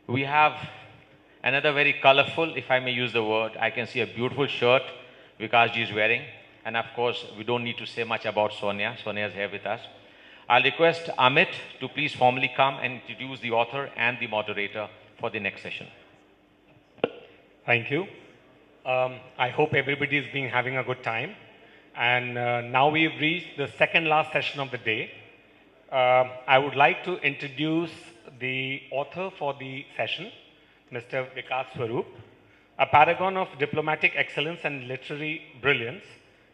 We have another very colorful, if I may use the word, I can see a beautiful shirt Vikas ji is wearing. And of course, we don't need to say much about Sonia. Sonia is here with us. I'll request Amit to please formally come and introduce the author and the moderator for the next session. Thank you. I hope everybody has been having a good time. And now we've reached the second last session of the day. I would like to introduce the author for the session, Mr. Vikas Swaroop. A paragon of diplomatic excellence and literary brilliance,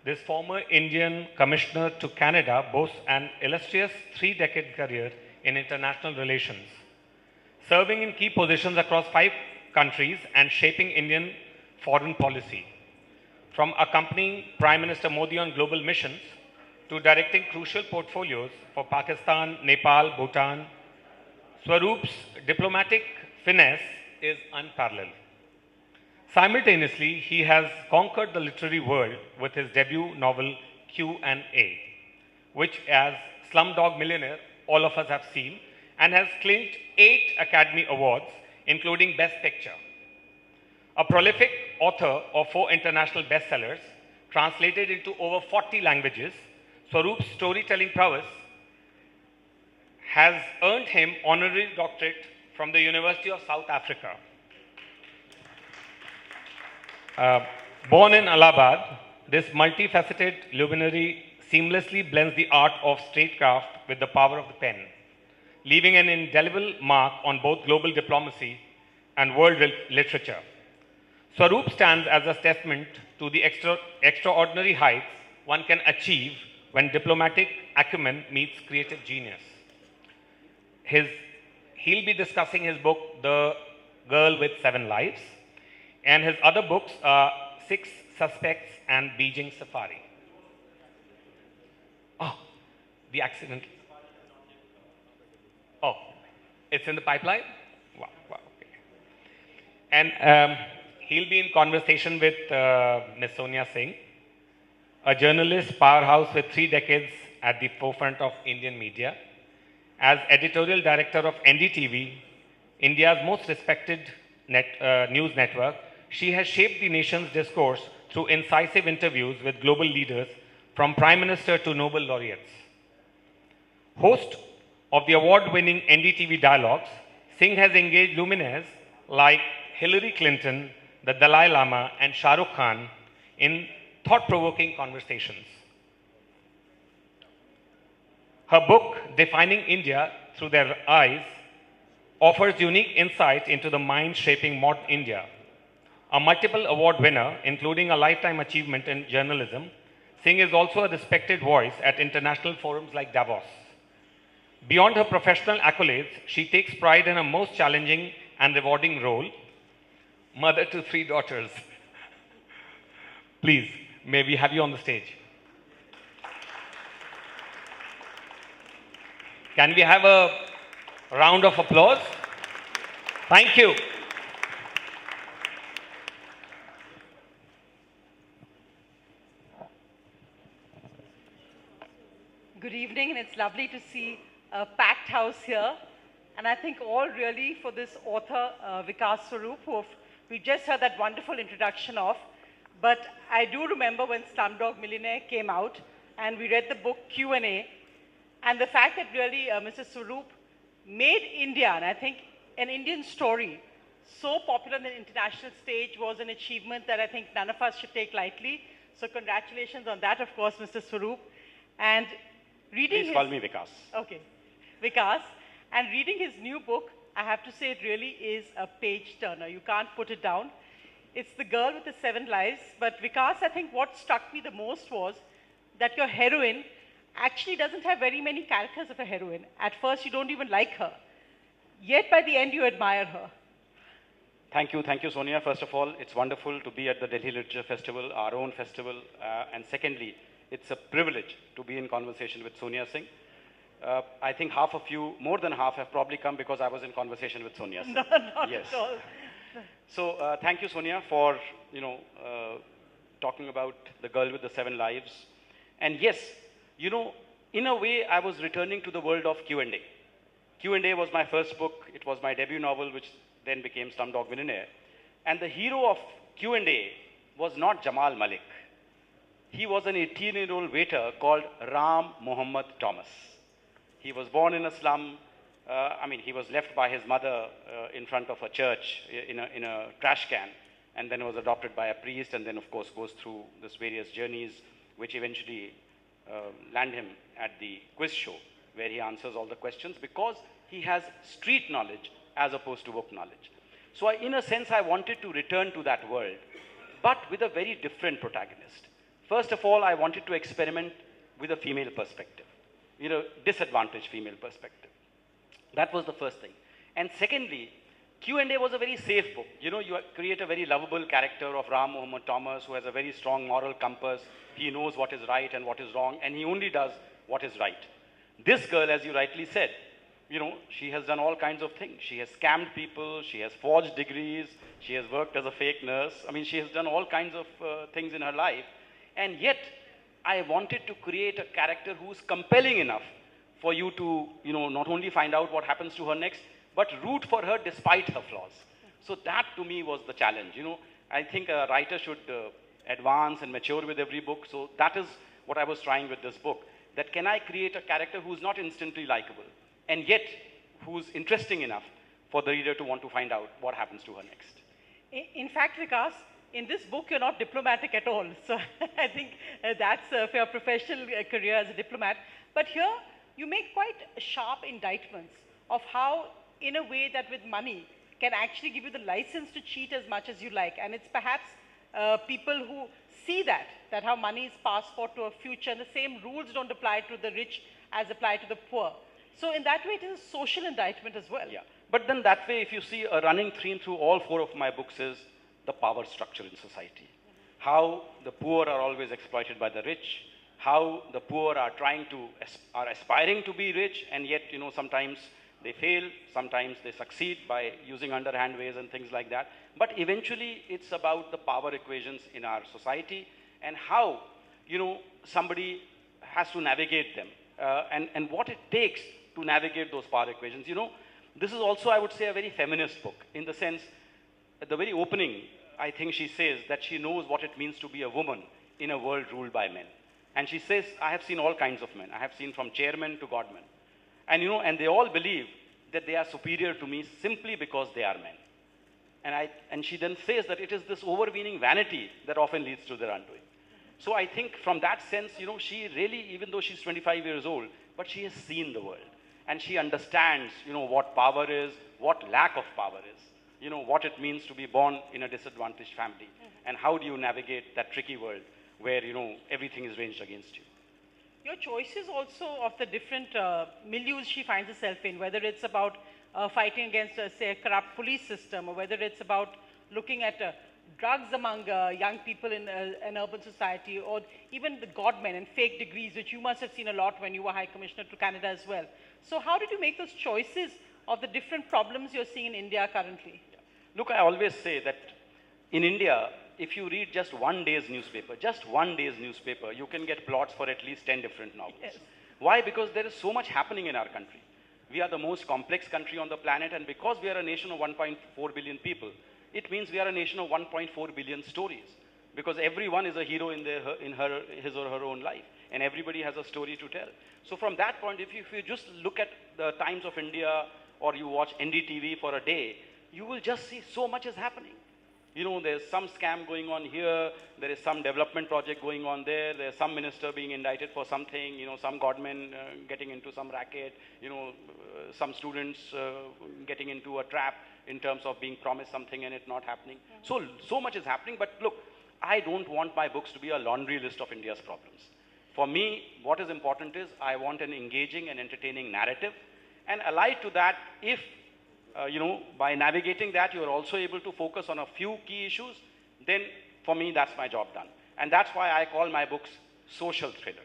this former Indian commissioner to Canada boasts an illustrious 3-decade career in international relations, serving in key positions across 5 countries and shaping Indian foreign policy. From accompanying Prime Minister Modi on global missions to directing crucial portfolios for Pakistan, Nepal, Bhutan, Swaroop's diplomatic finesse is unparalleled. Simultaneously, he has conquered the literary world with his debut novel Q&A, which as Slumdog Millionaire, all of us have seen, and has clinched 8 Academy Awards, including Best Picture. A prolific author of 4 international bestsellers, translated into over 40 languages, Swaroop's storytelling prowess has earned him honorary doctorate from the University of South Africa. Born in Allahabad, this multifaceted luminary seamlessly blends the art of statecraft with the power of the pen, leaving an indelible mark on both global diplomacy and world literature. Swaroop stands as a testament to the extraordinary heights one can achieve when diplomatic acumen meets creative genius. He'll be discussing his book, The Girl with 7 Lives, and his other books are 6 Suspects and Beijing Safari. Oh, the accident. Oh, it's in the pipeline? Wow, okay. And he'll be in conversation with Ms. Sonia Singh, a journalist powerhouse with 3 decades at the forefront of Indian media. As editorial director of NDTV, India's most respected news network, she has shaped the nation's discourse through incisive interviews with global leaders, from Prime Minister to Nobel laureates. Host of the award-winning NDTV Dialogues, Singh has engaged luminaires like Hillary Clinton, the Dalai Lama, and Shah Rukh Khan in thought-provoking conversations. Her book, Defining India Through Their Eyes, offers unique insight into the mind shaping modern India. A multiple award winner, including a lifetime achievement in journalism, Singh is also a respected voice at international forums like Davos. Beyond her professional accolades, she takes pride in a most challenging and rewarding role, mother to 3 daughters. Please, may we have you on the stage? Can we have a round of applause? Thank you. Good evening, and it's lovely to see a packed house here. And I think all really for this author, Vikas Swaroop, who we just heard that wonderful introduction of. But I do remember when Slumdog Millionaire came out, and we read the book Q&A, and the fact that really Mr. Swaroop made India, and I think an Indian story, so popular on the international stage was an achievement that I think none of us should take lightly. So congratulations on that, of course, Mr. Swaroop. And reading Please call me Vikas. Okay, Vikas. And reading his new book, I have to say it really is a page turner. You can't put it down. It's The Girl with the 7 Lives. But Vikas, I think what struck me the most was that your heroine actually doesn't have very many characters of a heroine. At first, you don't even like her. Yet by the end, you admire her. Thank you, Sonia. First of all, it's wonderful to be at the Delhi Literature Festival, our own festival. And secondly, it's a privilege to be in conversation with Sonia Singh. I think half of you, more than half, have probably come because I was in conversation with Sonia Singh. No, not yes. at all. So thank you, Sonia, for talking about The Girl with the 7 Lives. And yes, in a way, I was returning to the world of Q&A. Q&A was my first book. It was my debut novel, which then became Slumdog Millionaire. And the hero of Q&A was not Jamal Malik. He was an 18-year-old waiter called Ram Muhammad Thomas. He was born in a slum. He was left by his mother in front of a church in a trash can, and then was adopted by a priest, and then, of course, goes through this various journeys, which eventually land him at the quiz show, where he answers all the questions because he has street knowledge as opposed to book knowledge. So in a sense, I wanted to return to that world, but with a very different protagonist. First of all, I wanted to experiment with a female perspective, disadvantaged female perspective. That was the first thing. And secondly, Q&A was a very safe book. You create a very lovable character of Ram Muhammad Thomas, who has a very strong moral compass. He knows what is right and what is wrong, and he only does what is right. This girl, as you rightly said, she has done all kinds of things. She has scammed people, she has forged degrees, she has worked as a fake nurse. She has done all kinds of things in her life. And yet, I wanted to create a character who's compelling enough for you to, not only find out what happens to her next, but root for her despite her flaws. So that to me was the challenge. I think a writer should advance and mature with every book. So that is what I was trying with this book. That can I create a character who's not instantly likable, and yet who's interesting enough for the reader to want to find out what happens to her next. In fact, Vikas, in this book, you're not diplomatic at all. So I think that's for your professional career as a diplomat. But here, you make quite sharp indictments of how, in a way that with money, can actually give you the license to cheat as much as you like. And it's perhaps people who see that how money is passport to a future, and the same rules don't apply to the rich as apply to the poor. So in that way, it is a social indictment as well. Yeah. But then that way, if you see a running theme through all four of my books is the power structure in society. How the poor are always exploited by the rich, how the poor are aspiring to be rich, and yet, sometimes they fail, sometimes they succeed by using underhand ways and things like that. But eventually, it's about the power equations in our society and how, somebody has to navigate them and what it takes to navigate those power equations. This is also, I would say, a very feminist book in the sense, at the very opening, I think she says that she knows what it means to be a woman in a world ruled by men. And she says, I have seen all kinds of men. I have seen from chairmen to godmen. And, and they all believe that they are superior to me simply because they are men. And she then says that it is this overweening vanity that often leads to their undoing. So I think from that sense, she really, even though she's 25 years old, but she has seen the world. And she understands, what power is, what lack of power is, what it means to be born in a disadvantaged family. And how do you navigate that tricky world where, everything is ranged against you. Your choices also of the different milieus she finds herself in, whether it's about fighting against, say, a corrupt police system, or whether it's about looking at drugs among young people in an urban society, or even the godmen and fake degrees, which you must have seen a lot when you were High Commissioner to Canada as well. So how did you make those choices of the different problems you're seeing in India currently? Yeah. Look, I always say that in India, if you read just one day's newspaper, you can get plots for at least 10 different novels. Yes. Why? Because there is so much happening in our country. We are the most complex country on the planet, and because we are a nation of 1.4 billion people, it means we are a nation of 1.4 billion stories. Because everyone is a hero in his or her own life, and everybody has a story to tell. So from that point, if you just look at the Times of India, or you watch NDTV for a day, you will just see so much is happening. There's some scam going on here, there is some development project going on there's some minister being indicted for something, some godmen getting into some racket, some students getting into a trap in terms of being promised something and it not happening. So much is happening, but look, I don't want my books to be a laundry list of India's problems. For me, what is important is I want an engaging and entertaining narrative, and allied to that, if by navigating that, you are also able to focus on a few key issues, then for me, that's my job done. And that's why I call my books social thrillers.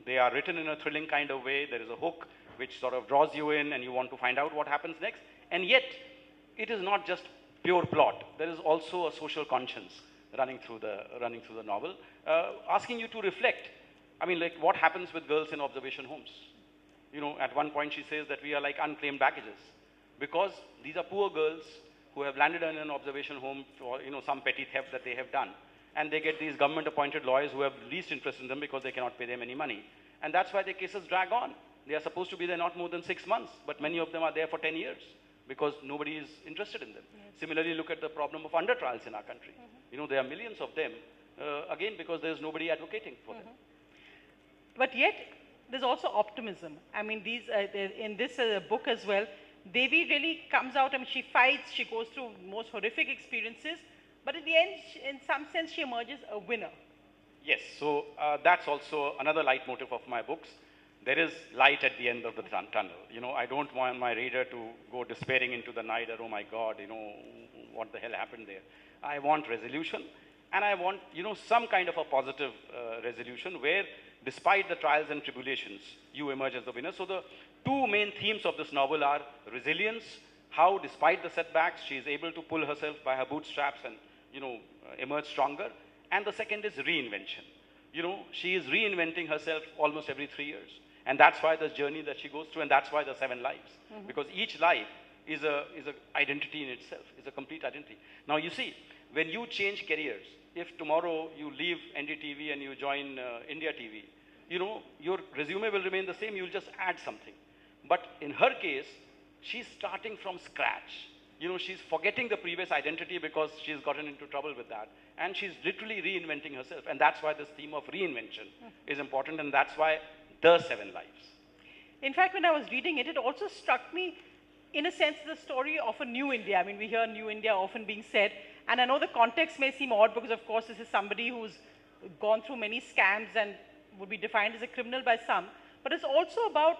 They are written in a thrilling kind of way. There is a hook which sort of draws you in and you want to find out what happens next. And yet, it is not just pure plot. There is also a social conscience running through the novel, asking you to reflect. Like what happens with girls in observation homes? At one point she says that we are like unclaimed baggages because these are poor girls who have landed in an observation home for, some petty theft that they have done. And they get these government appointed lawyers who have least interest in them because they cannot pay them any money. And that's why their cases drag on. They are supposed to be there not more than 6 months, but many of them are there for 10 years because nobody is interested in them. Yes. Similarly, look at the problem of under trials in our country. There are millions of them, again, because there's nobody advocating for them. But yet, there's also optimism. I mean, in this book as well, Devi really comes out, I mean, she fights, she goes through most horrific experiences, but in the end, in some sense, she emerges a winner. Yes, so that's also another leitmotif of my books. There is light at the end of the tunnel. I don't want my reader to go despairing into the night, or, oh my God, what the hell happened there. I want resolution, and I want, some kind of a positive resolution where, despite the trials and tribulations, you emerge as the winner. So the two main themes of this novel are resilience, how despite the setbacks, she is able to pull herself by her bootstraps and, emerge stronger. And the second is reinvention. She is reinventing herself almost every 3 years. And that's why the journey that she goes through, and that's why the 7 lives. Because each life is a identity in itself, is a complete identity. Now you see, when you change careers, if tomorrow you leave NDTV and you join India TV, your resume will remain the same, you'll just add something. But in her case, she's starting from scratch. She's forgetting the previous identity because she's gotten into trouble with that. And she's literally reinventing herself. And that's why this theme of reinvention is important, and that's why the 7 lives. In fact, when I was reading it, it also struck me, in a sense, the story of a new India. I mean, we hear New India often being said, and I know the context may seem odd because, of course, this is somebody who's gone through many scams and would be defined as a criminal by some, but it's also about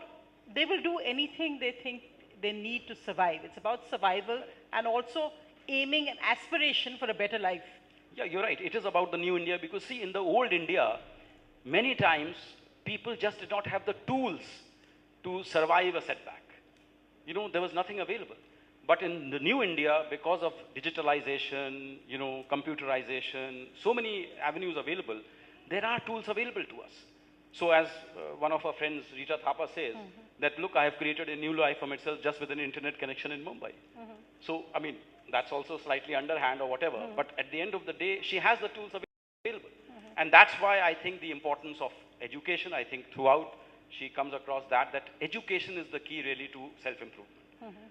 they will do anything they think they need to survive. It's about survival and also aiming an aspiration for a better life. Yeah, you're right. It is about the new India because, see, in the old India, many times people just did not have the tools to survive a setback. There was nothing available. But in the new India, because of digitalization, computerization, so many avenues available, there are tools available to us. So as one of our friends, Rita Thapa, says, that look, I have created a new life for myself just with an internet connection in Mumbai. So, I mean, that's also slightly underhand or whatever, but at the end of the day, she has the tools available. And that's why I think the importance of education, I think throughout she comes across that education is the key really to self-improvement.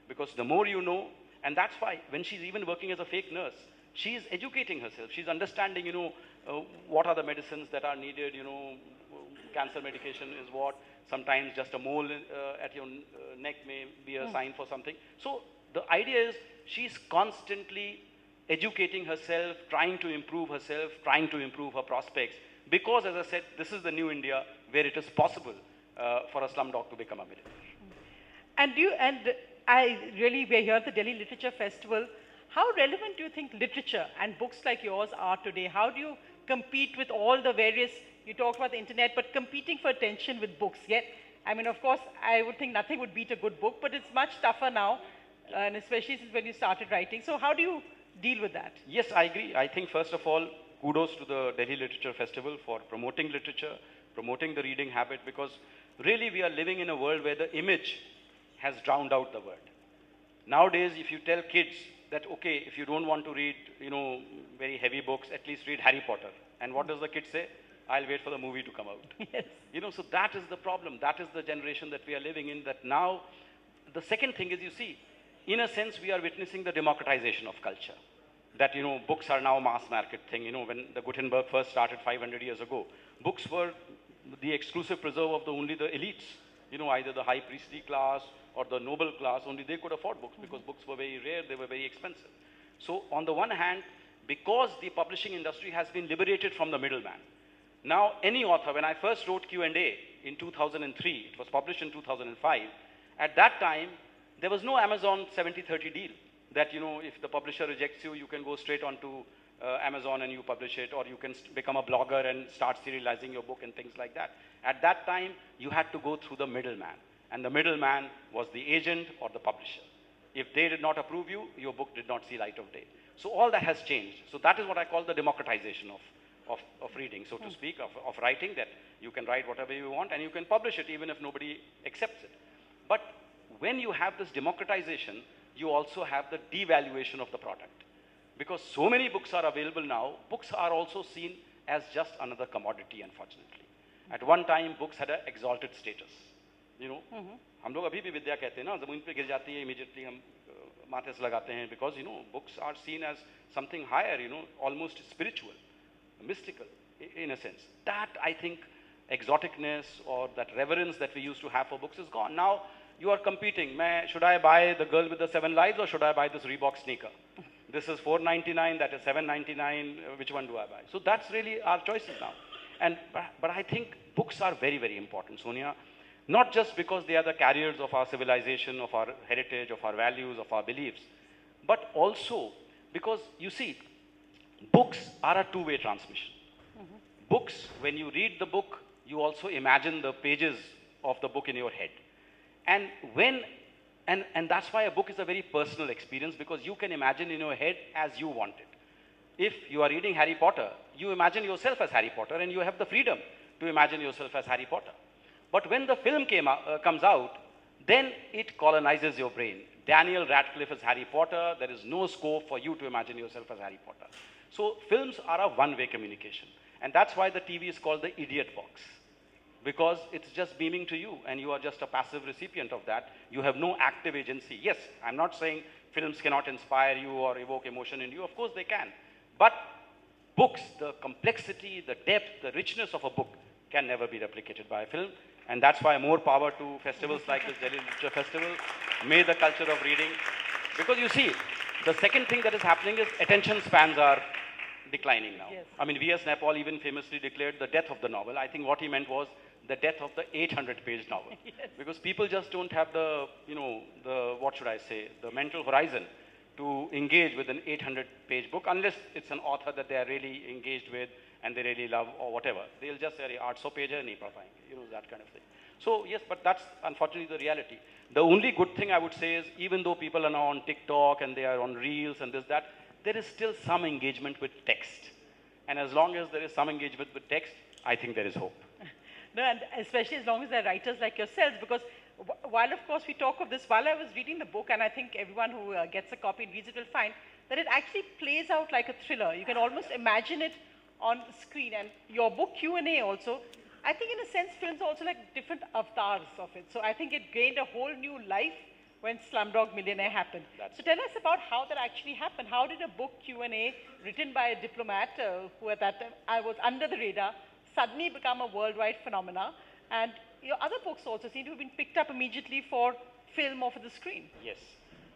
Because the more you know, and that's why when she's even working as a fake nurse, she is educating herself. She's understanding, what are the medicines that are needed, cancer medication is what. Sometimes just a mole at your neck may be a sign for something. So the idea is she's constantly educating herself, trying to improve herself, trying to improve her prospects. Because, as I said, this is the new India where it is possible for a slumdog to become a millionaire. And we're here at the Delhi Literature Festival. How relevant do you think literature and books like yours are today? How do you compete with all the various, you talked about the internet, but competing for attention with books? Yet, I mean, of course, I would think nothing would beat a good book, but it's much tougher now, and especially since when you started writing. So how do you deal with that? Yes, I agree. I think, first of all, kudos to the Delhi Literature Festival for promoting literature, promoting the reading habit, because really we are living in a world where the image has drowned out the word. Nowadays, if you tell kids that, okay, if you don't want to read, very heavy books, at least read Harry Potter. And what does the kid say? I'll wait for the movie to come out. Yes. So that is the problem. That is the generation that we are living in, that now, the second thing is, you see, in a sense, we are witnessing the democratization of culture. That, books are now mass market thing. When the Gutenberg first started 500 years ago, books were the exclusive preserve of only the elites. Either the high priestly class or the noble class, only they could afford books because books were very rare, they were very expensive. So on the one hand, because the publishing industry has been liberated from the middleman, now any author, when I first wrote Q&A in 2003, it was published in 2005, at that time, there was no Amazon 70-30 deal that, if the publisher rejects you, you can go straight onto Amazon and you publish it, or you can become a blogger and start serializing your book and things like that. At that time, you had to go through the middleman, and the middleman was the agent or the publisher. If they did not approve you, your book did not see light of day. So all that has changed. So that is what I call the democratization of reading, so to speak, of writing, that you can write whatever you want and you can publish it even if nobody accepts it. But when you have this democratization, you also have the devaluation of the product. Because so many books are available now, books are also seen as just another commodity, unfortunately. At one time, books had an exalted status. You know, हम लोग अभी भी विद्या कहते हैं ना, ज़मीन पे गिर जाती है, immediately हम माथे से लगाते हैं, because you know, books are seen as something higher, you know, almost spiritual, mystical, in a sense. That, I think, exoticness or that reverence that we used to have for books is gone. Now, you are competing. Should I buy The Girl with the Seven Lives or should I buy this Reebok sneaker? This is $4.99, that is $7.99, which one do I buy? So that's really our choices now. But I think books are very, very important, Sonia. Not just because they are the carriers of our civilization, of our heritage, of our values, of our beliefs, but also because, you see, books are a two-way transmission. Books, when you read the book, you also imagine the pages of the book in your head. And that's why a book is a very personal experience, because you can imagine in your head as you want it. If you are reading Harry Potter, you imagine yourself as Harry Potter and you have the freedom to imagine yourself as Harry Potter. But when the film comes out, then it colonizes your brain. Daniel Radcliffe is Harry Potter. There is no scope for you to imagine yourself as Harry Potter. So films are a one-way communication. And that's why the TV is called the idiot box. Because it's just beaming to you and you are just a passive recipient of that. You have no active agency. Yes, I'm not saying films cannot inspire you or evoke emotion in you. Of course they can. But books, the complexity, the depth, the richness of a book can never be replicated by a film. And that's why more power to festivals like this Delhi Literature Festival. May the culture of reading. Because you see, the second thing that is happening is attention spans are declining now. Yes. I mean, V.S. Naipaul even famously declared the death of the novel. I think what he meant was the death of the 800-page novel. Yes. Because people just don't have the, you know, what should I say, the mental horizon to engage with an 800-page book, unless it's an author that they are really engaged with and they really love or whatever. They'll just say, 800 page hai, nahi padh payenge, you know, that kind of thing. So yes, but that's unfortunately the reality. The only good thing I would say is, even though people are now on TikTok and they are on Reels and this, that, there is still some engagement with text. And as long as there is some engagement with text, I think there is hope. No, and especially as long as there are writers like yourselves, because while of course we talk of this, while I was reading the book, and I think everyone who gets a copy and reads it will find that it actually plays out like a thriller. You can almost imagine it on screen. And your book Q&A also, I think in a sense films are also like different avatars of it. So I think it gained a whole new life when Slumdog Millionaire happened. So tell us about how that actually happened. How did a book Q&A written by a diplomat who at that time I was under the radar suddenly become a worldwide phenomena? And your other books also seem to have been picked up immediately for film or for the screen. Yes.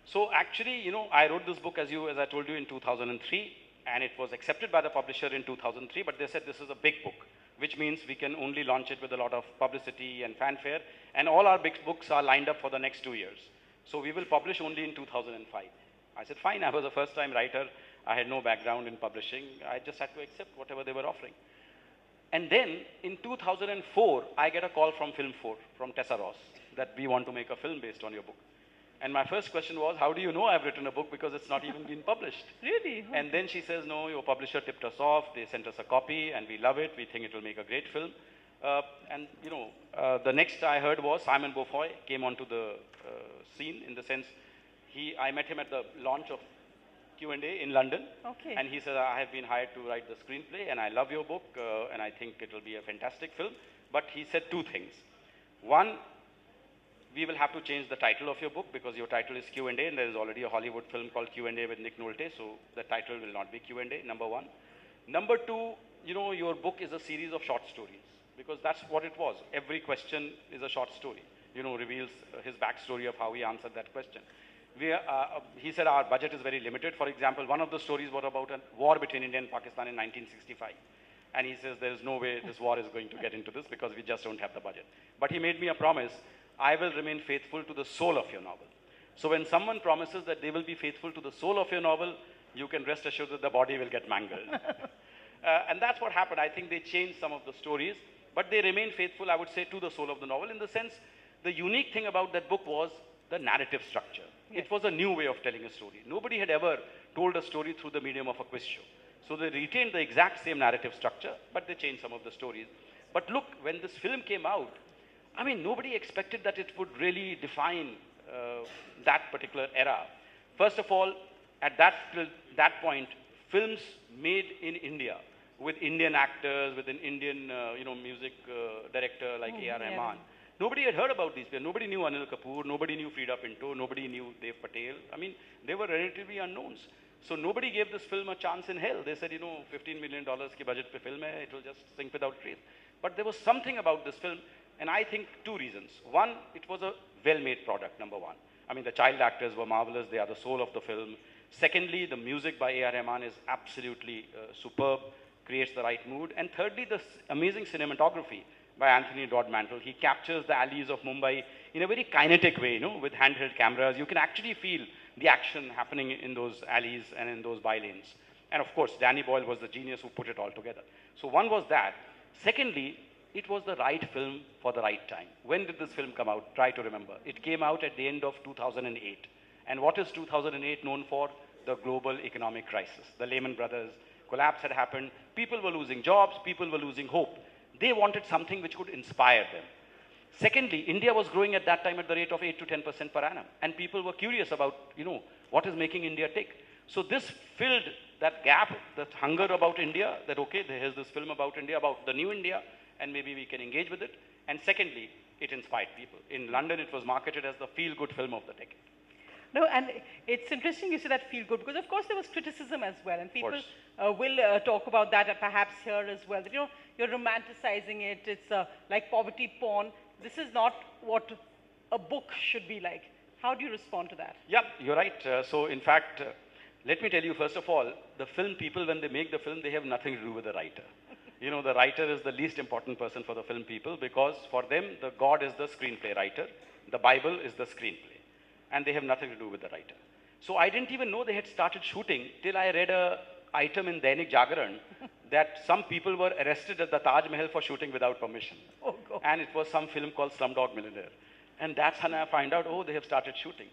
So actually, you know, I wrote this book, as I told you, in 2003, and it was accepted by the publisher in 2003, but they said this is a big book, which means we can only launch it with a lot of publicity and fanfare, and all our big books are lined up for the next 2 years. So we will publish only in 2005. I said, fine, I was a first-time writer. I had no background in publishing. I just had to accept whatever they were offering. And then, in 2004, I get a call from Film 4, from Tessa Ross, that we want to make a film based on your book. And my first question was, how do you know I've written a book, because it's not even been published? Really? And then she says, no, your publisher tipped us off. They sent us a copy, and we love it. We think it will make a great film. And, you know, the next I heard was Simon Beaufoy came onto the scene, in the sense, I met him at the launch of Q&A in London. Okay. And he said, I have been hired to write the screenplay, and I love your book, and I think it will be a fantastic film. But he said two things. One, we will have to change the title of your book, because your title is Q&A, and there is already a Hollywood film called Q&A with Nick Nolte, so the title will not be Q&A, number one. Number two, you know, your book is a series of short stories, because that's what it was. Every question is a short story, you know, reveals his backstory of how he answered that question. He said our budget is very limited. For example, one of the stories was about a war between India and Pakistan in 1965. And he says there is no way this war is going to get into this, because we just don't have the budget. But he made me a promise, I will remain faithful to the soul of your novel. So when someone promises that they will be faithful to the soul of your novel, you can rest assured that the body will get mangled. And that's what happened. I think they changed some of the stories, but they remained faithful, I would say, to the soul of the novel, in the sense, the unique thing about that book was the narrative structure. Yes. It was a new way of telling a story. Nobody had ever told a story through the medium of a quiz show. So they retained the exact same narrative structure, but they changed some of the stories. But look, when this film came out, I mean, nobody expected that it would really define that particular era. First of all, at that point, films made in India with Indian actors, with an Indian, music director like A.R. yeah. Rahman. Nobody had heard about these people. Nobody knew Anil Kapoor. Nobody knew Frida Pinto. Nobody knew Dev Patel. I mean, they were relatively unknowns. So nobody gave this film a chance in hell. They said, $15 million ki budget pe film hai, it will just sink without trace. But there was something about this film, and I think two reasons. One, it was a well-made product, number one. I mean, the child actors were marvelous. They are the soul of the film. Secondly, the music by A.R. Rahman is absolutely superb, creates the right mood. And thirdly, the amazing cinematography by Anthony Mantle. He captures the alleys of Mumbai in a very kinetic way, with handheld cameras. You can actually feel the action happening in those alleys and in those bylanes. And of course, Danny Boyle was the genius who put it all together. So one was that. Secondly, it was the right film for the right time. When did this film come out? Try to remember. It came out at the end of 2008. And what is 2008 known for? The global economic crisis. The Lehman Brothers collapse had happened. People were losing jobs. People were losing hope. They wanted something which could inspire them. Secondly, India was growing at that time at the rate of 8 to 10% per annum. And people were curious about, what is making India tick. So this filled that gap, that hunger about India, that, okay, here's this film about India, about the new India, and maybe we can engage with it. And secondly, it inspired people. In London, it was marketed as the feel-good film of the decade. No, and it's interesting you say that feel good, because of course there was criticism as well, and people will talk about that perhaps here as well. That, you're romanticizing it. It's like poverty porn. This is not what a book should be like. How do you respond to that? Yeah, you're right. So in fact, let me tell you, first of all, the film people, when they make the film, they have nothing to do with the writer. The writer is the least important person for the film people, because for them, the God is the screenplay writer. The Bible is the screenplay. And they have nothing to do with the writer. So I didn't even know they had started shooting till I read an item in Dainik Jagaran that some people were arrested at the Taj Mahal for shooting without permission. Oh, God. And it was some film called Slumdog Millionaire. And that's how I find out, they have started shooting.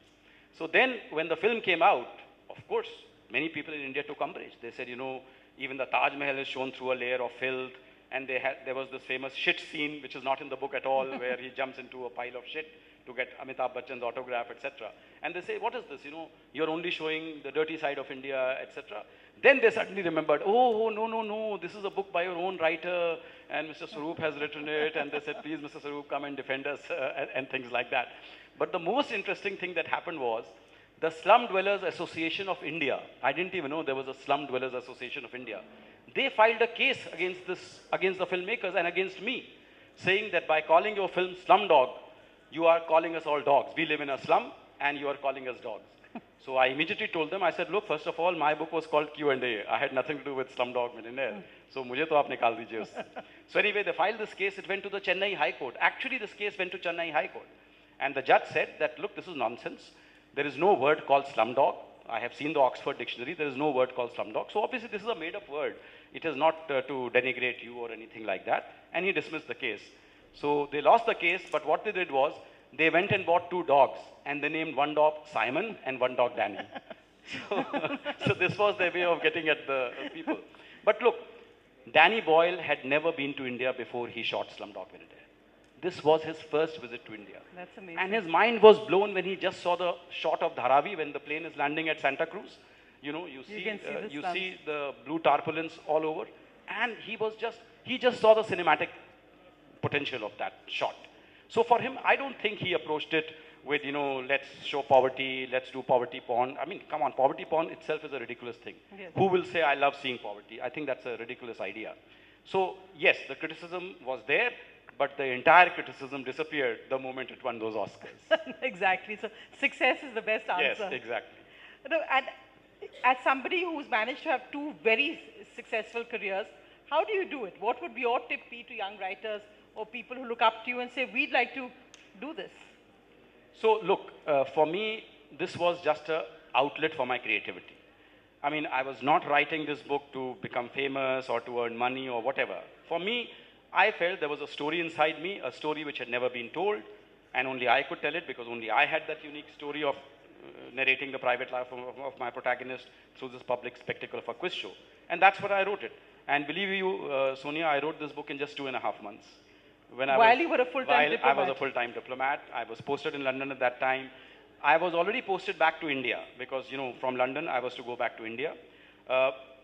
So then when the film came out, of course, many people in India took umbrage. They said, even the Taj Mahal is shown through a layer of filth. And there was this famous shit scene, which is not in the book at all, where he jumps into a pile of shit to get Amitabh Bachchan's autograph, etc. And they say, what is this? You're only showing the dirty side of India, etc. Then they suddenly remembered, no, this is a book by your own writer, and Mr. Swaroop has written it, and they said, please, Mr. Swaroop, come and defend us, and things like that. But the most interesting thing that happened was, the Slum Dwellers Association of India, I didn't even know there was a Slum Dwellers Association of India, they filed a case against the filmmakers and against me, saying that by calling your film Slumdog, you are calling us all dogs. We live in a slum, and you are calling us dogs. So I immediately told them, I said, look, first of all, my book was called Q&A. I had nothing to do with Slumdog Millionaire. So mujhe to aap nikal dijiye usse. So anyway, they filed this case. It went to the Chennai High Court. Actually, this case went to Chennai High Court. And the judge said that, look, this is nonsense. There is no word called slumdog. I have seen the Oxford Dictionary. There is no word called slumdog. So obviously, this is a made-up word. It is not to denigrate you or anything like that. And he dismissed the case. So they lost the case, but what they did was, they went and bought 2 dogs, and they named one dog Simon and one dog Danny. So this was their way of getting at the people. But look, Danny Boyle had never been to India before he shot Slumdog Millionaire. This was his first visit to India. That's amazing. And his mind was blown when he just saw the shot of Dharavi when the plane is landing at Santa Cruz. You see the blue tarpaulins all over. And he just saw the cinematic potential of that shot. So for him, I don't think he approached it with, let's show poverty, let's do poverty porn. I mean, come on, poverty porn itself is a ridiculous thing. Yes. Who will say, I love seeing poverty? I think that's a ridiculous idea. So yes, the criticism was there, but the entire criticism disappeared the moment it won those Oscars. Exactly. So success is the best answer. Yes, exactly. And as somebody who's managed to have 2 very successful careers, how do you do it? What would your tip be to young writers or people who look up to you and say, we'd like to do this? So look, for me, this was just an outlet for my creativity. I mean, I was not writing this book to become famous or to earn money or whatever. For me, I felt there was a story inside me, a story which had never been told, and only I could tell it because only I had that unique story of narrating the private life of my protagonist through this public spectacle of a quiz show. And that's what I wrote it. And believe you, Sonia, I wrote this book in just 2.5 months. While you were a full-time diplomat? I was a full-time diplomat. I was posted in London at that time. I was already posted back to India because, from London, I was to go back to India.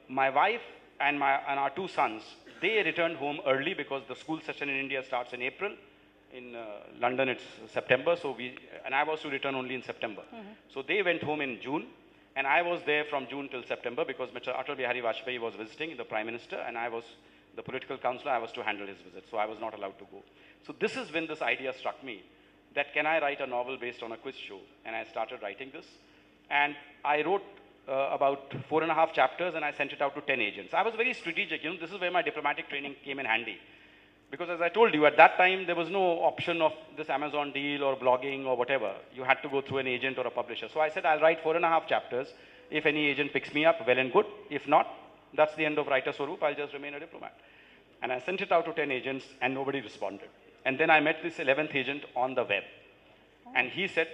My wife and our two sons, they returned home early because the school session in India starts in April. In London, it's September. And I was to return only in September. So they went home in June. And I was there from June till September because Mr. Atal Bihari Vajpayee was visiting, the Prime Minister, and I was the political counselor. I was to handle his visit. So I was not allowed to go. So this is when this idea struck me that can I write a novel based on a quiz show? And I started writing this. And I wrote about 4.5 chapters and I sent it out to 10 agents. I was very strategic. This is where my diplomatic training came in handy. Because as I told you, at that time, there was no option of this Amazon deal or blogging or whatever. You had to go through an agent or a publisher. So I said, I'll write 4.5 chapters. If any agent picks me up, well and good. If not, that's the end of Writer Swaroop. I'll just remain a diplomat. And I sent it out to 10 agents and nobody responded. And then I met this 11th agent on the web. And he said,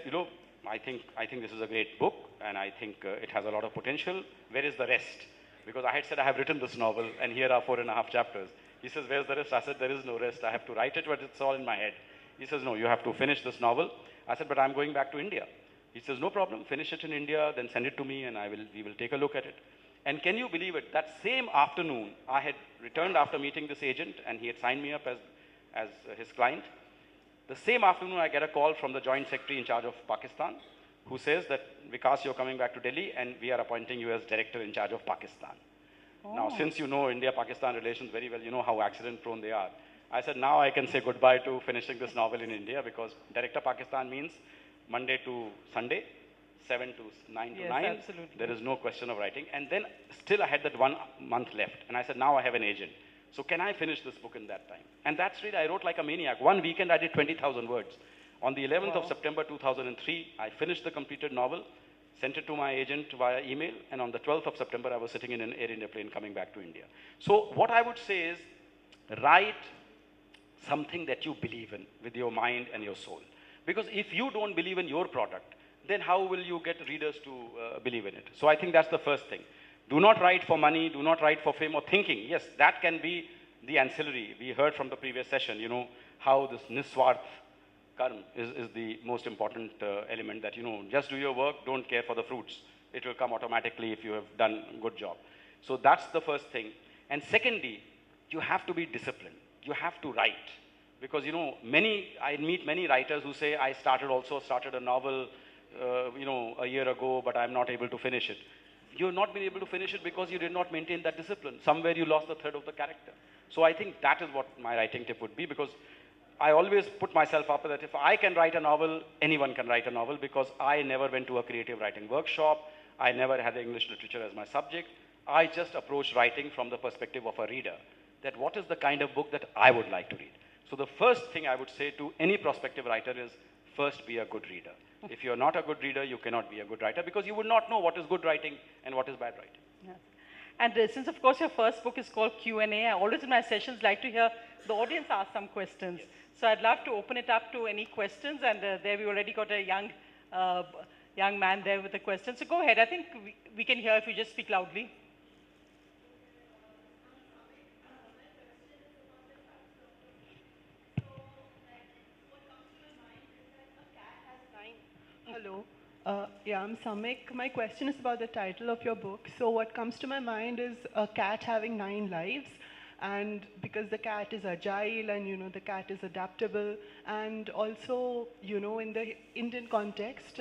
I think this is a great book and I think it has a lot of potential. Where is the rest? Because I had said I have written this novel and here are 4.5 chapters. He says, where's the rest? I said, there is no rest. I have to write it, but it's all in my head. He says, no, you have to finish this novel. I said, but I'm going back to India. He says, no problem. Finish it in India, then send it to me and we will take a look at it. And can you believe it? That same afternoon, I had returned after meeting this agent and he had signed me up as his client. The same afternoon, I get a call from the Joint Secretary in charge of Pakistan who says that, Vikas, you're coming back to Delhi and we are appointing you as director in charge of Pakistan. Now, since you know India-Pakistan relations very well, you know how accident-prone they are. I said, now I can say goodbye to finishing this novel in India because Director Pakistan means Monday to Sunday, 9 to 9. Absolutely. There is no question of writing. And then still I had that 1 month left. And I said, now I have an agent. So can I finish this book in that time? And that's really, I wrote like a maniac. One weekend I did 20,000 words. On the 11th of September 2003, I finished the completed novel, sent it to my agent via email, and on the 12th of September, I was sitting in an Air India plane coming back to India. So what I would say is, write something that you believe in with your mind and your soul. Because if you don't believe in your product, then how will you get readers to believe in it? So I think that's the first thing. Do not write for money, do not write for fame or thinking. Yes, that can be the ancillary. We heard from the previous session, how this Niswarth Karm is the most important element that, just do your work, don't care for the fruits. It will come automatically if you have done a good job. So that's the first thing. And secondly, you have to be disciplined. You have to write. Because, I meet many writers who say, I started a novel, a year ago, but I'm not able to finish it. You've not been able to finish it because you did not maintain that discipline. Somewhere you lost the thread of the character. So I think that is what my writing tip would be, because I always put myself up that if I can write a novel, anyone can write a novel, because I never went to a creative writing workshop. I never had English literature as my subject. I just approached writing from the perspective of a reader, that what is the kind of book that I would like to read. So the first thing I would say to any prospective writer is, first be a good reader. If you're not a good reader, you cannot be a good writer, because you would not know what is good writing and what is bad writing. Yes. And since, of course, your first book is called Q&A, I always in my sessions like to hear the audience ask some questions. Yes. So I'd love to open it up to any questions, and there we already got a young man there with a question. So go ahead. I think we can hear if you just speak loudly. Hello. Yeah, I'm Samik. My question is about the title of your book. So what comes to my mind is a cat having 9 lives. And because the cat is agile and, the cat is adaptable. And also, in the Indian context,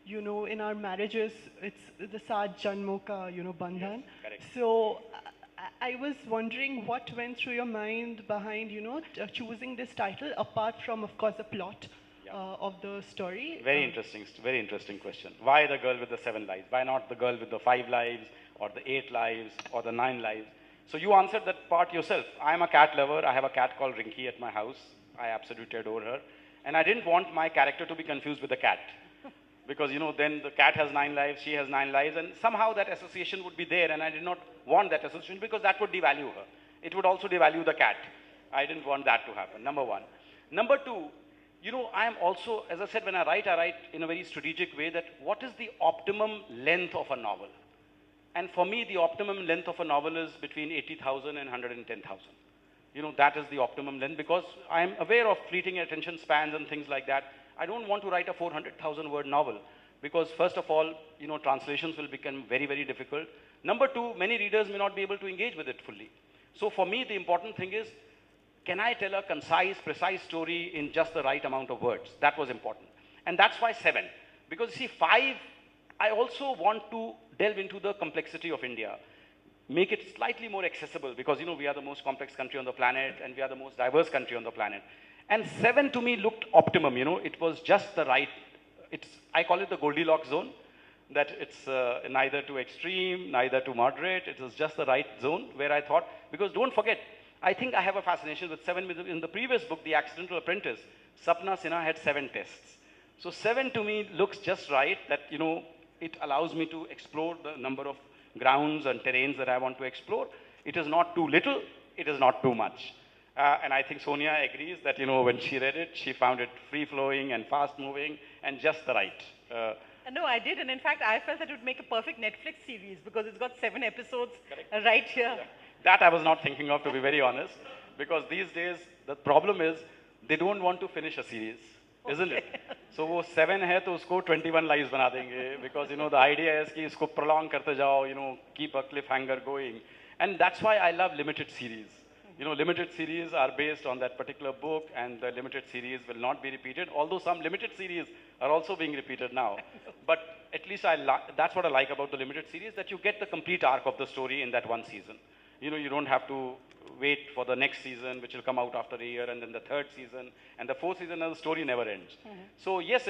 in our marriages, it's the Saat Janmo ka, bandhan. Yes, correct. So I was wondering what went through your mind behind, choosing this title, apart from, of course, the plot. Of the story. Very interesting question. Why the girl with the 7 lives? Why not the girl with the 5 lives, or the 8 lives, or the 9 lives? So you answered that part yourself. I'm a cat lover. I have a cat called Rinky at my house. I absolutely adore her. And I didn't want my character to be confused with the cat. Because, then the cat has 9 lives, she has 9 lives, and somehow that association would be there, and I did not want that association because that would devalue her. It would also devalue the cat. I didn't want that to happen, number one. Number two, I am also, as I said, when I write in a very strategic way that what is the optimum length of a novel? And for me, the optimum length of a novel is between 80,000 and 110,000. That is the optimum length, because I am aware of fleeting attention spans and things like that. I don't want to write a 400,000 word novel, because first of all, translations will become very, very difficult. Number two, many readers may not be able to engage with it fully. So for me, the important thing is, can I tell a concise, precise story in just the right amount of words? That was important. And that's why 7. Because see, 5, I also want to delve into the complexity of India, make it slightly more accessible, because we are the most complex country on the planet and we are the most diverse country on the planet. And 7 to me looked optimum, it was just the right, I call it the Goldilocks zone, that it's neither too extreme, neither too moderate, it was just the right zone where I thought, because don't forget, I think I have a fascination with 7. In the previous book, The Accidental Apprentice, Sapna Sinha had 7 tests. So 7 to me looks just right, that, it allows me to explore the number of grounds and terrains that I want to explore. It is not too little, it is not too much. And I think Sonia agrees that, when she read it, she found it free-flowing and fast-moving and just the right. No, I did. And in fact, I felt that it would make a perfect Netflix series because it's got 7 episodes right here. Yeah. That I was not thinking of, to be very honest, because these days the problem is they don't want to finish a series, isn't it? So वो 7 है तो उसको 21 lives बना देंगे, because the idea is कि इसको prolong करते जाओ, keep a cliffhanger going, and that's why I love limited series. Limited series are based on that particular book, and the limited series will not be repeated, although some limited series are also being repeated now. But at least that's what I like about the limited series, that you get the complete arc of the story in that one season. You don't have to wait for the next season, which will come out after a year, and then the 3rd season, and the 4th season, and the story never ends. So yes,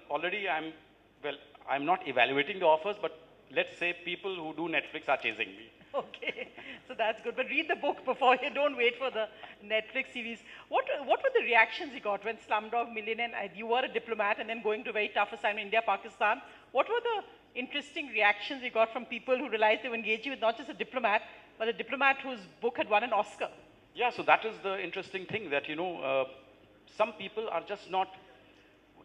already I'm not evaluating the offers, but let's say people who do Netflix are chasing me. Okay, so that's good. But read the book before you, don't wait for the Netflix series. What were the reactions you got when Slumdog Millionaire, and you were a diplomat and then going to a very tough assignment, India, Pakistan? What were the interesting reactions you got from people who realized they were engaging with not just a diplomat, but a diplomat whose book had won an Oscar? Yeah, so that is the interesting thing, that, some people are just not,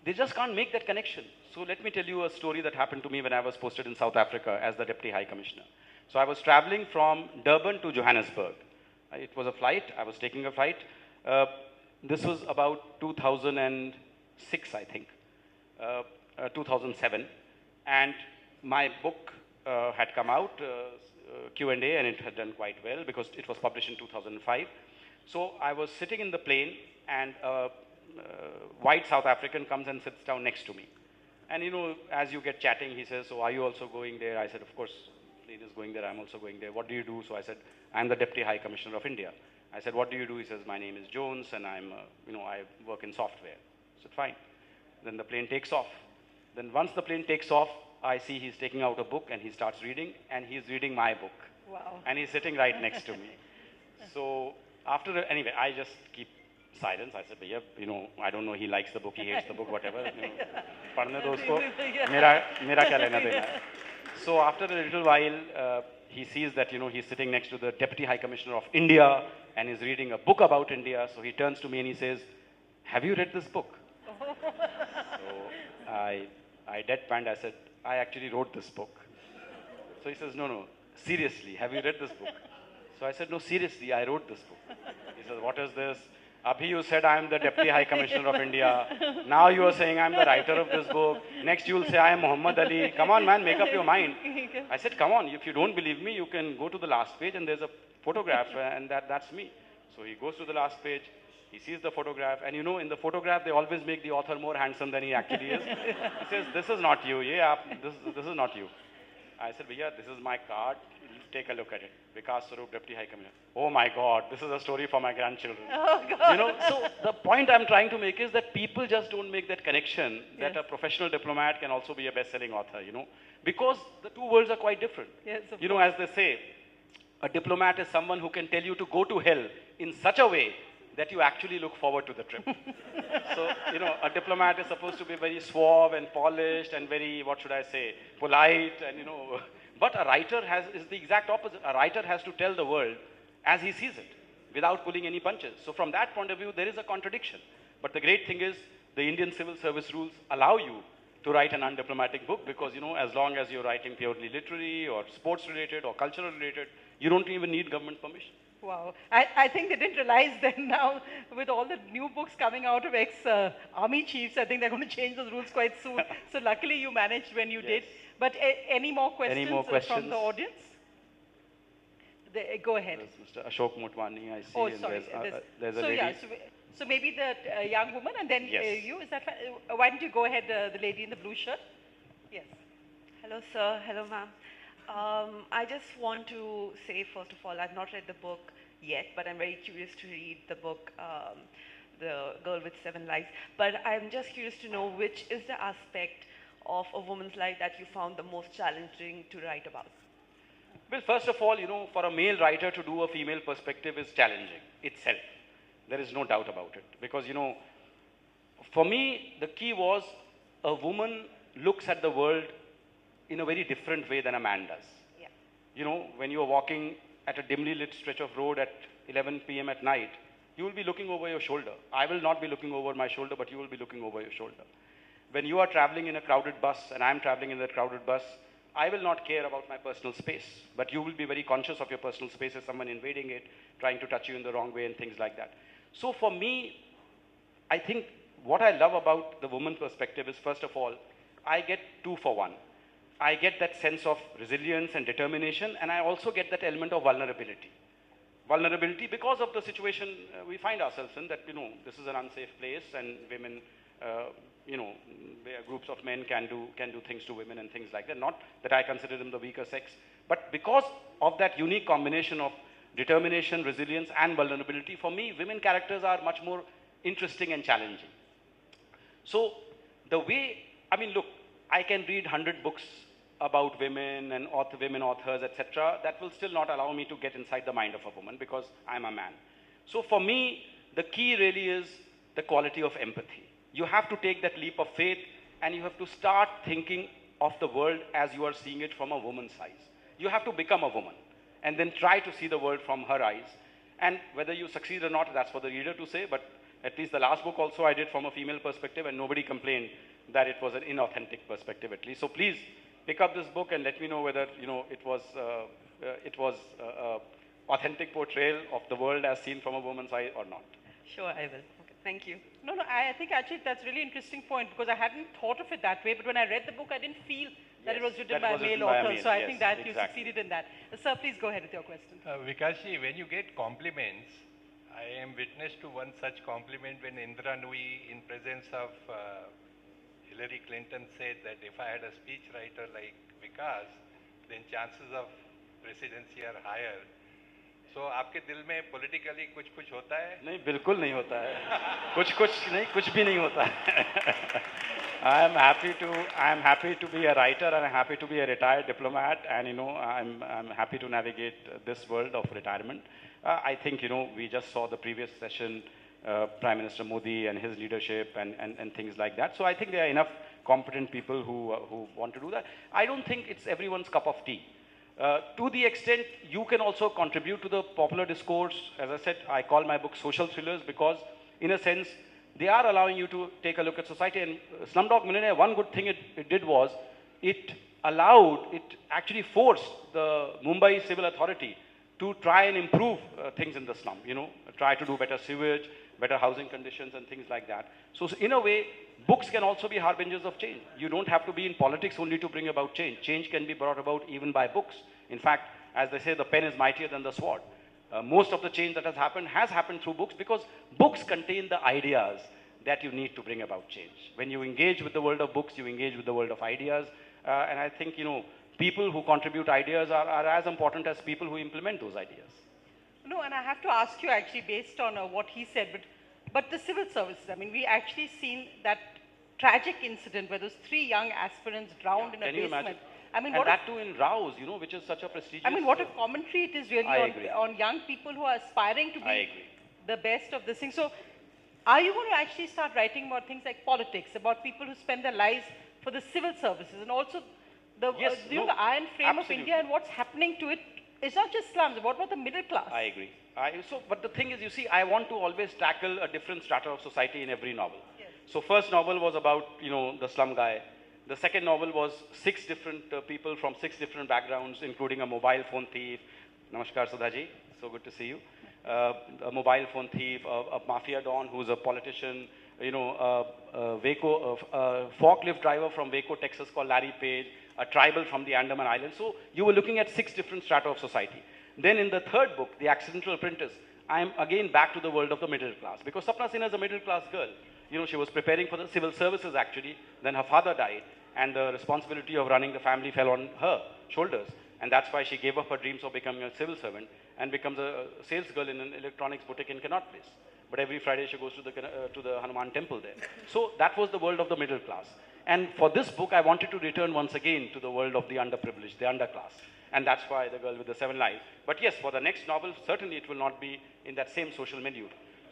they just can't make that connection. So let me tell you a story that happened to me when I was posted in South Africa as the Deputy High Commissioner. So I was traveling from Durban to Johannesburg. It was a flight, I was taking a flight. This was about 2006, I think, 2007. And my book had come out, Q&A, and it had done quite well because it was published in 2005. So I was sitting in the plane, and a white South African comes and sits down next to me. And as you get chatting, he says, so are you also going there? I said, of course, Lead is going there, I'm also going there. What do you do? So I said, I'm the Deputy High Commissioner of India. I said, what do you do? He says, my name is Jones, and I work in software. I said, fine. Then the plane takes off. Then once the plane takes off, I see he's taking out a book and he starts reading, and he's reading my book. Wow. And he's sitting right next to me. So anyway, I just keep silence. I said, Bhaiya, I don't know, he likes the book, he hates the book, whatever. Padhne do usko, mera kya lena dena hai. So after a little while, he sees that, he's sitting next to the Deputy High Commissioner of India and is reading a book about India. So he turns to me and he says, have you read this book? So I deadpanned. I said, I actually wrote this book. So he says, no, seriously, have you read this book? So I said, no, seriously, I wrote this book. He says, what is this? Abhi, you said I am the Deputy High Commissioner of India. Now you are saying I am the writer of this book. Next you will say I am Muhammad Ali. Come on, man, make up your mind. I said, come on, if you don't believe me, you can go to the last page and there's a photograph, and that's me. So he goes to the last page, he sees the photograph, and in the photograph they always make the author more handsome than he actually is. He says, this is not you. Yeah, this is not you. I said, Bhaiya, this is my card. Take a look at it. Vikas Swarup, Deputy High Commissioner. Oh my God, this is a story for my grandchildren. Oh God. So the point I'm trying to make is that people just don't make that connection, that a professional diplomat can also be a best-selling author, because the two worlds are quite different. Yes, of as they say, a diplomat is someone who can tell you to go to hell in such a way that you actually look forward to the trip. So, a diplomat is supposed to be very suave and polished and very, polite, and, but a writer is the exact opposite. A writer has to tell the world as he sees it, without pulling any punches. So from that point of view, there is a contradiction. But the great thing is, the Indian civil service rules allow you to write an undiplomatic book because, as long as you're writing purely literary or sports related or cultural related, you don't even need government permission. Wow. I think they didn't realize then now with all the new books coming out of ex-army chiefs, I think they're going to change those rules quite soon. So luckily you managed when you did. Yes. But any more questions, more from questions? the audience? Go ahead. There's Mr. Ashok Motwani, I see, Oh, and sorry. there's a so lady. yeah, so maybe the young woman and then Yes. you, is that fine? Why don't you go ahead, the lady in the blue shirt? Yes. Hello, sir. Hello, ma'am. I just want to say, first of all, I've not read the book yet, but I'm very curious to read the book, The Girl with Seven Lives. But I'm just curious to know which is the aspect of a woman's life that you found the most challenging to write about. Well, first of all, for a male writer to do a female perspective is challenging itself. There is no doubt about it. Because, for me, the key was a woman looks at the world in a very different way than a man does. Yeah. When you are walking at a dimly lit stretch of road at 11 p.m. at night, you will be looking over your shoulder. I will not be looking over my shoulder, but you will be looking over your shoulder. When you are traveling in a crowded bus and I'm traveling in that crowded bus, I will not care about my personal space, but you will be very conscious of your personal space as someone invading it, trying to touch you in the wrong way and things like that. So for me, I think what I love about the woman perspective is, first of all, I get 2 for 1. I get that sense of resilience and determination, and I also get that element of vulnerability. Vulnerability because of the situation we find ourselves in, that, this is an unsafe place and women, groups of men can do things to women and things like that. Not that I consider them the weaker sex, but because of that unique combination of determination, resilience, and vulnerability, for me, women characters are much more interesting and challenging. So the way, look, I can read 100 books about women and women authors, etc. That will still not allow me to get inside the mind of a woman because I'm a man. So for me, the key really is the quality of empathy. You have to take that leap of faith and you have to start thinking of the world as you are seeing it from a woman's eyes. You have to become a woman and then try to see the world from her eyes. And whether you succeed or not, that's for the reader to say, but at least the last book also I did from a female perspective and nobody complained that it was an inauthentic perspective at least. So please pick up this book and let me know whether it was authentic portrayal of the world as seen from a woman's eye or not. Sure, I will. Okay, thank you. No, I think actually that's a really interesting point because I hadn't thought of it that way, but when I read the book, I didn't feel that it was written by a male author. So I think that you succeeded in that. Sir, please go ahead with your question. Vikashji, when you get compliments, I am witness to one such compliment when Indra Nui, in presence of Hillary Clinton, said that if I had a speechwriter like Vikas, then chances of presidency are higher. So, आपके दिल में politically कुछ होता है? नहीं, बिल्कुल नहीं होता है. कुछ नहीं, कुछ भी नहीं होता है. I am happy to be a writer and I'm happy to be a retired diplomat, and I'm happy to navigate this world of retirement. I think we just saw the previous session, Prime Minister Modi and his leadership and things like that. So I think there are enough competent people who want to do that. I don't think it's everyone's cup of tea. To the extent you can also contribute to the popular discourse. As I said, I call my book social thrillers because in a sense they are allowing you to take a look at society. And Slumdog Millionaire, one good thing it did was it actually forced the Mumbai Civil Authority to try and improve things in the slum, try to do better sewage, better housing conditions and things like that. So in a way, books can also be harbingers of change. You don't have to be in politics only to bring about change. Change can be brought about even by books. In fact, as they say, the pen is mightier than the sword. Most of the change that has happened through books because books contain the ideas that you need to bring about change. When you engage with the world of books, you engage with the world of ideas. And I think, people who contribute ideas are as important as people who implement those ideas. No, and I have to ask you actually based on what he said, but the civil services, we actually seen that tragic incident where those 3 young aspirants drowned in a basement. Imagine? And that too in Rouse, which is such a prestigious... what a commentary it is really on young people who are aspiring to be the best of this thing. So, are you going to actually start writing about things like politics, about people who spend their lives for the civil services and also the iron frame of India and what's happening to it? It's not just slums. What about the middle class? I agree. But the thing is, you see, I want to always tackle a different strata of society in every novel. Yes. So first novel was about, the slum guy. The second novel was 6 different people from 6 different backgrounds, including a mobile phone thief. Namaskar, Sudhaji. So good to see you. A mobile phone thief, a mafia don who's a politician, you know, a forklift driver from Waco, Texas called Larry Page, a tribal from the Andaman Islands. So you were looking at 6 different strata of society. Then in the third book, The Accidental Apprentice, I am again back to the world of the middle class. Because Sapna Sinha is a middle class girl. You know, she was preparing for the civil services actually. Then her father died and the responsibility of running the family fell on her shoulders. And that's why she gave up her dreams of becoming a civil servant and becomes a sales girl in an electronics boutique in Connaught Place. But every Friday she goes to the Hanuman temple there. So that was the world of the middle class. And for this book, I wanted to return once again to the world of the underprivileged, the underclass. And that's why The Girl with the 7 Lives. But yes, for the next novel, certainly it will not be in that same social milieu.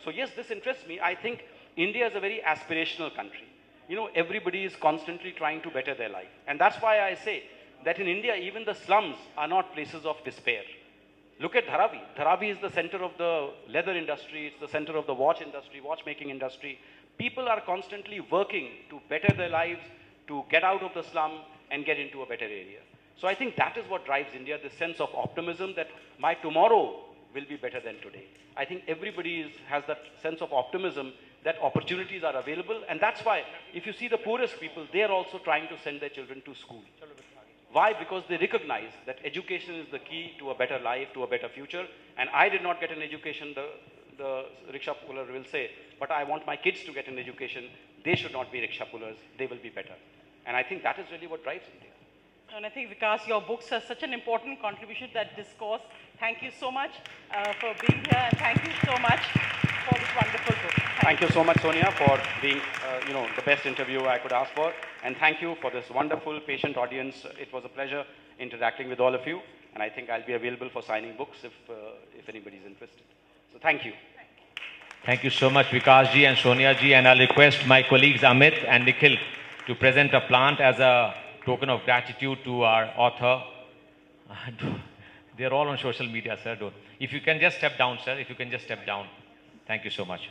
So yes, this interests me. I think India is a very aspirational country. You know, everybody is constantly trying to better their life. And that's why I say that in India, even the slums are not places of despair. Look at Dharavi. Dharavi is the center of the leather industry. It's the center of the watch industry, watchmaking industry. People are constantly working to better their lives, to get out of the slum and get into a better area. So I think that is what drives India, this sense of optimism that my tomorrow will be better than today. I think everybody has that sense of optimism that opportunities are available. And that's why, if you see the poorest people, they are also trying to send their children to school. Why? Because they recognize that education is the key to a better life, to a better future. And I did not get an education, the rickshaw puller will say, but I want my kids to get an education. They should not be rickshaw pullers. They will be better. And I think that is really what drives India. And I think, Vikas, your books are such an important contribution to that discourse. Thank you so much for being here, and thank you so much for this wonderful book. Thank you so much, Sonia, for being, the best interview I could ask for. And thank you for this wonderful, patient audience. It was a pleasure interacting with all of you. And I think I'll be available for signing books if anybody's interested. So thank you. Thank you so much, Vikas ji and Sonia ji. And I'll request my colleagues Amit and Nikhil to present a plant as a token of gratitude to our author. They're all on social media, sir. If you can just step down, sir. If you can just step down. Thank you so much.